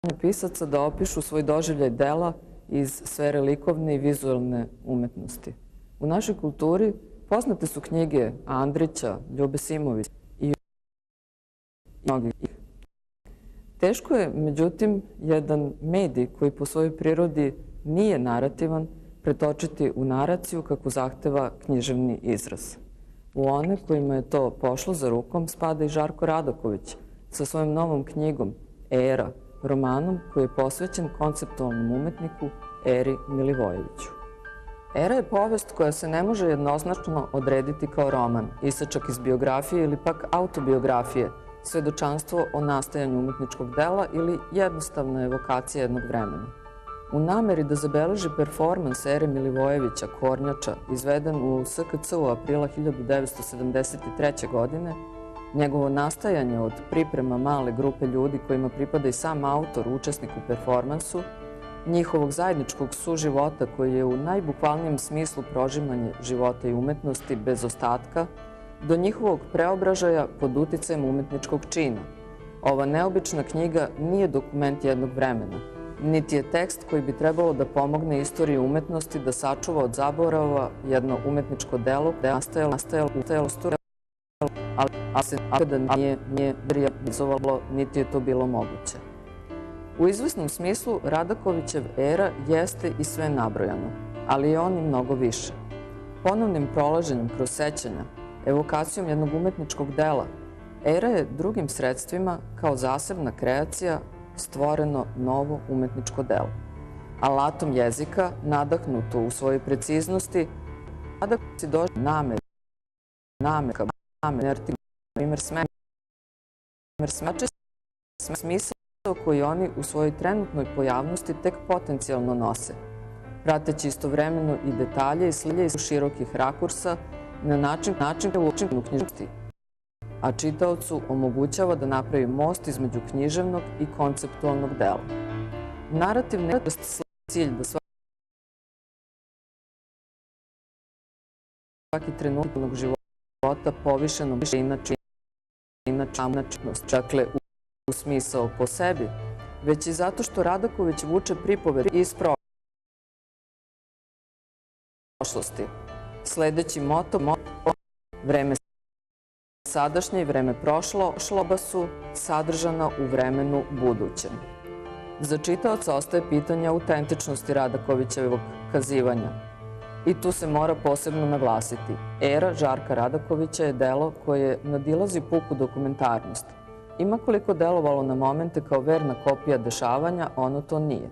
pisaca da opišu svoj doživljaj dela iz sfere likovne i vizualne umetnosti. U našoj kulturi poznate su knjige Andrića, Ljube Simovića i mnogih. Teško je, međutim, jedan medij koji po svojoj prirodi nije narativan pretočiti u naraciju kako zahteva književni izraz. U one kojima je to pošlo za rukom spada i Žarko Radaković sa svojom novom knjigom Era, romanom koji je posvećen konceptualnom umetniku Eri Milivojeviću. Era je povest koja se ne može jednoznačno odrediti kao roman, isečak iz biografije ili pak autobiografije, svedočanstvo o nastajanju umetničkog dela ili jednostavna evokacija jednog vremena. U nameri da zabeleži performans Ere Milivojevića, Kornjača, izveden u SKC-u aprila 1973. godine, njegovo nastajanje od priprema male grupe ljudi kojima pripada i sam autor, učesnik u performansu, njihovog zajedničkog suživota koji je u najbukvalnijem smislu prožimanje života i umetnosti bez ostatka, do njihovog preobražaja pod uticajem umetničkog čina. Ova neobična knjiga nije dokument jednog vremena, niti je tekst koji bi trebalo da pomogne istoriji umetnosti da sačuva od zaborava jedno umetničko delo koje je nastajalo u prostoru, ali se nikada nije realizovalo, niti je to bilo moguće. U izvesnom smislu Radakovićev Era jeste i sve nabrojano, ali je on i mnogo više. Ponovnim prolaženjem kroz sećanja, evokacijom jednog umetničkog dela, Era je drugim sredstvima, kao zasebna kreacija, stvoreno novo umetničko delo. Alatom jezika, nadahnuto u svojoj preciznosti, Radaković dođe namerka, primer smeče smisao koji oni u svojoj trenutnoj pojavnosti tek potencijalno nose, prateći istovremeno i detalje i slike iz širokih rakursa na način u književnosti, a čitaocu omogućava da napravi most između književnog i konceptualnog dela. Narativni cilj da svaki trenutak života povišenom inačnost, dakle u smisao po sebi, već i zato što Radaković vuče pripoved iz prošlosti. Sledeći moto, vreme sadašnje i vreme prošlo, oba su sadržana u vremenu budućem. Za čitaoca ostaje pitanje autentičnosti Radakovićevog kazivanja. I tu se mora posebno naglasiti. Era Žarka Radakovića je delo koje nadilazi puku dokumentarnost. Ima koliko delovalo na momente kao verna kopija dešavanja, ono to nije.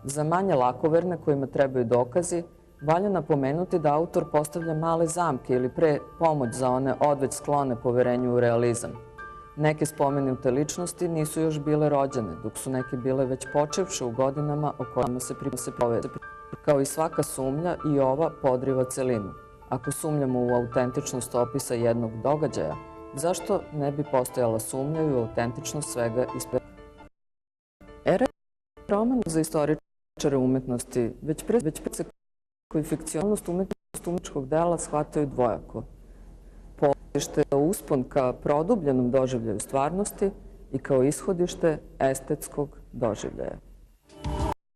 Za manje lakoverne kojima trebaju dokazi, valja napomenuti da autor postavlja male zamke ili pre pomoć za one odveć sklone poverenju u realizam. Neke spomenute ličnosti nisu još bile rođene, dok su neke bile već počevše u godinama o kojima se povede. Kao i svaka sumnja, i ova podriva celinu. Ako sumnjamo u autentičnost opisa jednog događaja, zašto ne bi postojala sumnja i u autentičnost svega ispred? Era je roman za istoričare umetnosti, već pre se koji fikcionalnost umetničkog dela shvataju dvojako. Polazište je uspon ka produbljenom doživljaju stvarnosti i kao ishodište estetskog doživljaja.